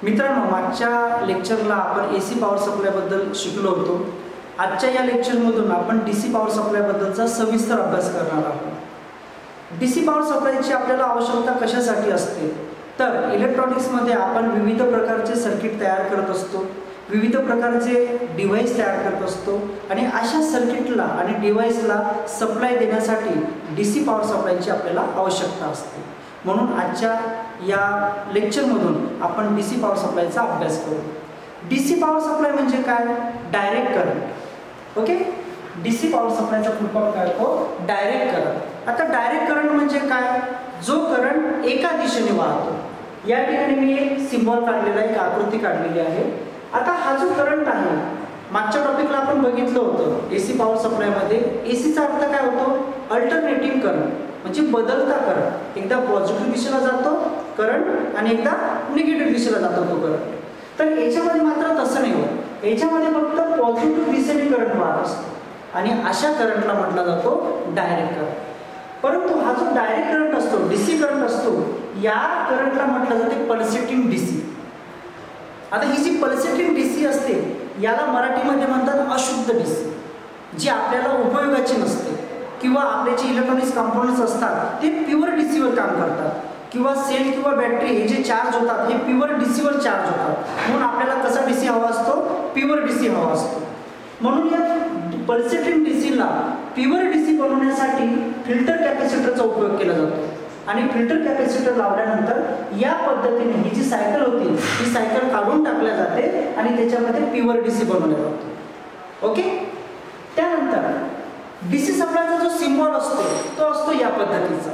मित्रांनो, मागच्या लेक्चरला आपण एसी पॉवर सप्लाय बद्दल शिकलो होतो। आजच्या या लेक्चरमधून आपण डीसी पॉवर सप्लाय बद्दलचा सविस्तर अभ्यास करणार आहोत। डीसी पॉवर सप्लायची आपल्याला आवश्यकता कशासाठी असते तर इलेक्ट्रॉनिक्समध्ये आपण विविध प्रकारचे सर्किट तयार करत असतो, विविध प्रकारचे डिव्हाइस तयार करत असतो आणि अशा सर्किटला आणि डिव्हाइसला सप्लाय देण्यासाठी डीसी पॉवर सप्लायची आपल्याला आवश्यकता असते। म्हणून आजच्या या लेक्चरमधून आपण डीसी पॉवर सप्लायचा अभ्यास करू। डीसी पॉवर सप्लाय म्हणजे काय? Direct current. Okay, DC power सप्लायचा फुल फॉर्म काय होतो? Direct current. आता डायरेक्ट करंट म्हणजे काय? जो करंट एका दिशेने वाहतो। या ठिकाणी मी एक सिम्बॉल काढलेला आहे, एक आकृती काढलेली आहे। आता हा जो करंट आहे, मागच्या टॉपिकला आपण बघितलं होतं एसी पॉवर सप्लायमध्ये एसीचा अर्थ काय होतो? अल्टरनेटिव्ह करंट, म्हणजे बदलता करंट। एकदा पॉझिटिव्ह दिशेला जातो करंट आणि एकदा निगेटिव्ह दिशेला जातो तो करंट। तर याच्यामध्ये मात्र तसं नाही होत, याच्यामध्ये फक्त पॉझिटिव्ह दिशेने करंट वाहत असतो आणि अशा करंटला म्हटला जातो डायरेक्ट करंट। परंतु हा जो डायरेक्ट करंट असतो, डीसी करंट असतो, या करंटला म्हटलं जाते पल्सेटिंग डीसी। आता ही जी पल्सेटिंग डीसी असते याला मराठीमध्ये म्हणतात अशुद्ध डीसी, जी आपल्याला उपयोगाची नसते किंवा आपले जे इलेक्ट्रॉनिक्स कंपोनंट्स असतात ते प्युअर डीसीवर काम करतात किंवा सेल किंवा बॅटरी हे जे चार्ज होतात हे प्युअर डीसीवर चार्ज होतात। म्हणून आपल्याला कसा डीसी हवा असतो? प्युअर डीसी हवा असतो। म्हणून या पल्सेटिंग डीसीला प्युअर डीसी बनवण्यासाठी फिल्टर कॅपॅसिटरचा उपयोग केला जातो आणि फिल्टर कॅपॅसिटर लावल्यानंतर या पद्धतीने ही जी सायकल होती ही सायकल काढून टाकल्या जाते आणि त्याच्यामध्ये प्युअर डीसी बनवला जातो। ओके, त्यानंतर डीसी सप्लायचा जो सिम्बॉल असतो तो असतो या पद्धतीचा।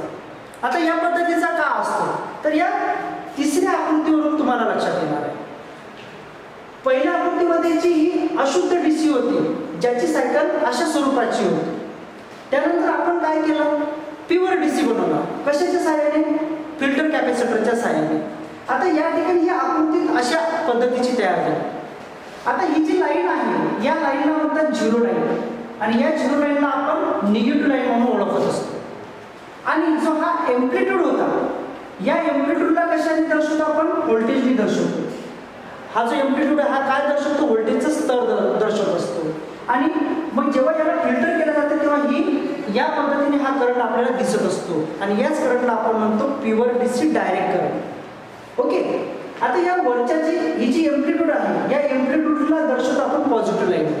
आता या पद्धतीचा का असतो तर या तिसऱ्या आकृतीवरून तुम्हाला लक्षात येणार आहे। पहिल्या आकृतीमध्ये जी ही अशुद्ध डीसी होती ज्याची सायकल अशा स्वरूपाची होती, त्यानंतर आपण काय केलं? प्युअर डीसी बनवला। कशाच्या सहाय्याने? फिल्टर कॅपॅसिटरच्या सहाय्याने। आता या ठिकाणी ही आकृती अशा पद्धतीची तयार झाली। आता ही जी लाईन आहे या लाईनला म्हणतात झिरो लाईन आणि या झिरो लाईनला आपण निगेटिव्ह लाईन म्हणून ओळखत असतो। आणि जो हा एम्प्लिट्यूड होता या एम्प्लिट्यूडला कशाने दर्शवतो आपण? व्होल्टेजने दर्शवतो। हा जो एम्प्लिट्यूड आहे हा काय दर्शवतो? व्होल्टेजचा स्तर दर्शवत असतो। आणि मग जेव्हा याला फिल्टर केलं जातं तेव्हा ही या पद्धतीने हा करंट आपल्याला दिसत असतो आणि याच करंटला आपण म्हणतो pure DC direct current. Okay, आता या वरच्या ही जी एम्प्लिट्यूड आहे या एम्प्लिट्यूडला दर्शवतो आपण पॉझिटिव्ह लाईन।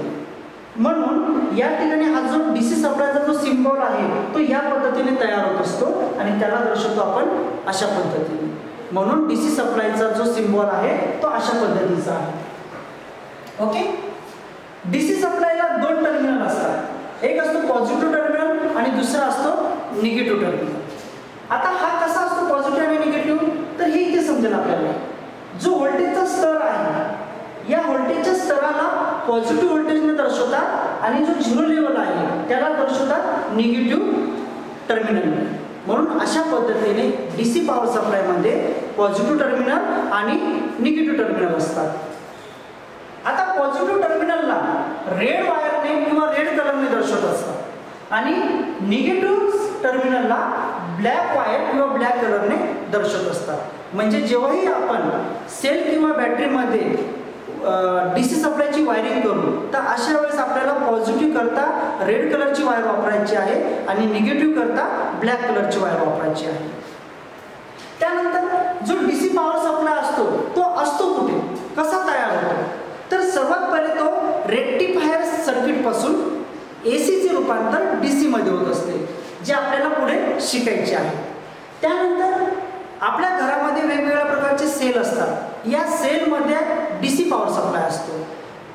म्हणून या ठिकाणी हा जो डीसी सप्लायचा जो सिम्बॉल आहे तो या पद्धतीने तयार होत असतो आणि त्याला दर्शवतो आपण अशा पद्धतीने। म्हणून डीसी सप्लायचा जो सिम्बॉल आहे तो अशा पद्धतीचा आहे। ओके, डीसी सप्लायला दोन टर्मिनल असतात, एक असतो पॉझिटिव्ह टर्मिनल आणि दुसरा असतो निगेटिव्ह टर्मिनल। आता हा कसा असतो पॉझिटिव्ह आणि निगेटिव्ह तर हे इथे समजेल आपल्याला। जो व्होल्टेजचा स्तर आहे या व्होल्टेजच्या स्तराला पॉझिटिव्ह व्होल्टेजने दर्शवतात आणि जो झिरो लेवल आहे त्याला दर्शवतात निगेटिव्ह टर्मिनल। म्हणून अशा पद्धतीने डीसी पॉवर सप्लायमध्ये पॉझिटिव्ह टर्मिनल आणि निगेटिव्ह टर्मिनल असतात। आता पॉझिटिव्ह टर्मिनलला रेड वायरने किंवा रेड कलरने दर्शवत असतात आणि निगेटिव्ह टर्मिनलला ब्लॅक वायर किंवा ब्लॅक कलरने दर्शवत असतात। म्हणजे जेव्हाही आपण सेल किंवा बॅटरीमध्ये डीसी सप्लायची वायरिंग करू तर अशा वेळेस आपल्याला पॉझिटिव्ह करता रेड कलरची वायर वापरायची आहे आणि निगेटिव्ह करता ब्लॅक कलरची वायर वापरायची आहे। त्यानंतर जो डीसी पॉवर सप्लाय असतो तो असतो कुठे, कसा तयार होतो तर सर्वात पहिले तो रेक्टिफायर सर्किट पासून एसीचे रूपांतर डीसी मध्ये होत असते, जे आपल्याला पुढे शिकायचे आहे। त्यानंतर आपल्या घरामध्ये वेगवेगळ्या प्रकारचे सेल असतात, या सेलमध्ये डीसी पॉवर सप्लाय असतो।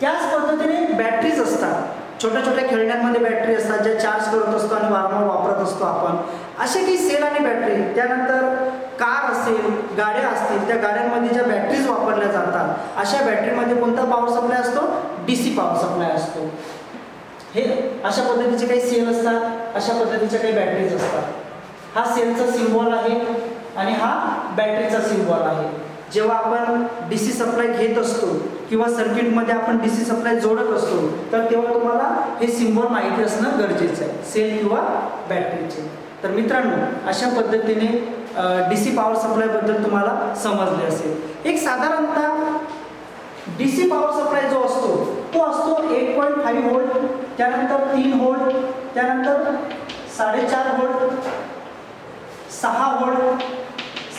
त्याच पद्धतीने बॅटरीज असतात, छोट्या छोट्या खेळण्यांमध्ये बॅटरी असतात ज्या चार्ज करत असतो आणि वारंवार वापरत असतो आपण, असे काही सेल आणि बॅटरी। त्यानंतर कार असेल, गाड्या असतील, त्या गाड्यांमध्ये ज्या बॅटरीज वापरल्या जातात अशा बॅटरीमध्ये कोणता पॉवर सप्लाय असतो? डीसी पॉवर सप्लाय असतो। हे अशा पद्धतीचे काही सेल असतात, अशा पद्धतीच्या काही बॅटरीज असतात। हा सेलचा सिम्बॉल आहे आणि हा बॅटरीचा सिम्बॉल आहे। जेव्हा आपण डीसी सप्लाय घेत असतो किंवा सर्किटमध्ये आपण डीसी सप्लाय जोडत असतो तर तेव्हा तुम्हाला हे सिम्बॉल माहिती असणं गरजेचं आहे, सेल किंवा बॅटरीचे। तर मित्रांनो, अशा पद्धतीने DC पॉवर सप्लायबद्दल तुम्हाला समजले असेल। एक साधारणतः DC पॉवर सप्लाय जो असतो तो असतो 1.5 व्होल्ट, त्यानंतर 3 व्होल्ट, त्यानंतर 4.5 volt, 6 volt,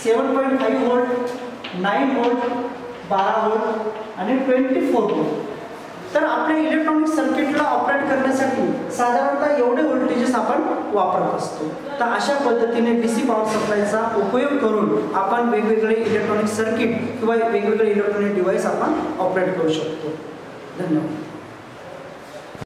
7.5 volt, 9 volt, 12 volt आणि 24 व्होल्ट। तर आपल्या इलेक्ट्रॉनिक सर्किटला ऑपरेट करण्यासाठी साधारणतः एवढे व्होल्टेजेस आपण वापरत असतो। तर अशा पद्धतीने DC पॉवर सप्लायचा उपयोग करून आपण वेगवेगळे इलेक्ट्रॉनिक सर्किट किंवा वेगवेगळे इलेक्ट्रॉनिक डिव्हाइस आपण ऑपरेट करू शकतो। धन्यवाद।